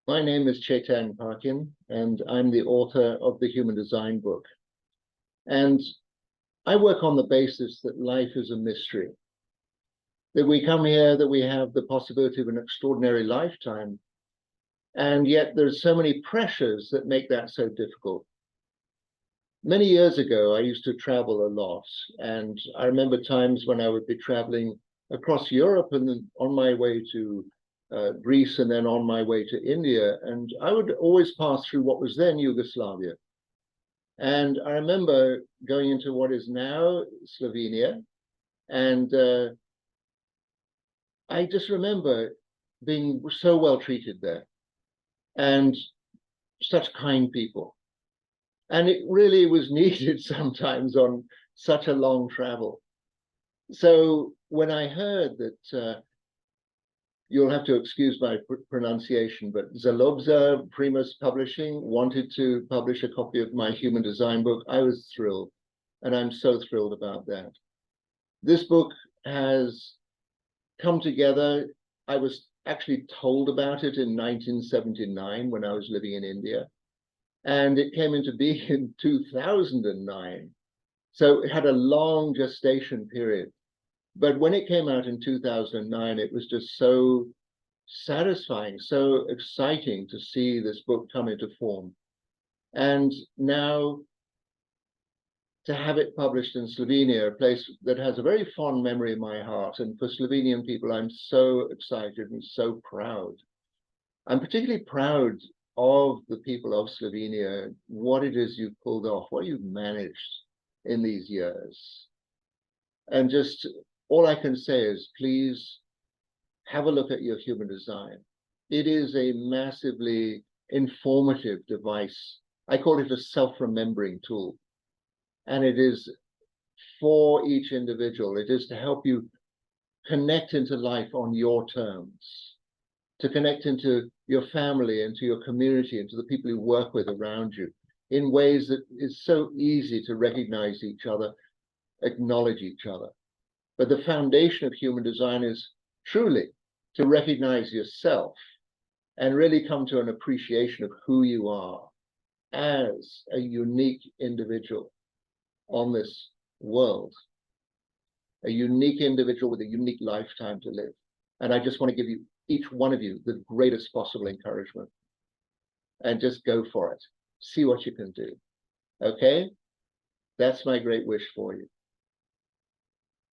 My name is Chetan Parkyn, and I'm the author of the Human Design book. And I work on the basis that life is a mystery, that we come here, that we have the possibility of an extraordinary lifetime, and yet there's so many pressures that make that so difficult. Many years ago, I used to travel a lot, and I remember times when I would be traveling across Europe and then on my way to Greece and then on my way to India, and I would always pass through what was then Yugoslavia. And I remember going into what is now Slovenia, and I just remember being so well treated there and such kind people. And it really was needed sometimes on such a long travel. So when I heard that, you'll have to excuse my pronunciation, but Zalobza Primus Publishing wanted to publish a copy of my Human Design book, I was thrilled. And I'm so thrilled about that. This book has come together. I was actually told about it in 1979 when I was living in India. And it came into being in 2009. So it had a long gestation period. But when it came out in 2009, it was just so satisfying, so exciting to see this book come into form. And now to have it published in Slovenia, a place that has a very fond memory in my heart. And for Slovenian people, I'm so excited and so proud. I'm particularly proud of the people of Slovenia, what it is you've pulled off, what you've managed in these years. And just all I can say is, please have a look at your Human Design. It is a massively informative device. I call it a self-remembering tool. And it is for each individual. It is to help you connect into life on your terms, to connect into your family, into your community, into the people you work with around you in ways that is so easy to recognize each other, acknowledge each other. But the foundation of Human Design is truly to recognize yourself and really come to an appreciation of who you are as a unique individual on this world, a unique individual with a unique lifetime to live. And I just want to give you, each one of you, the greatest possible encouragement. And just go for it. See what you can do. Okay? That's my great wish for you.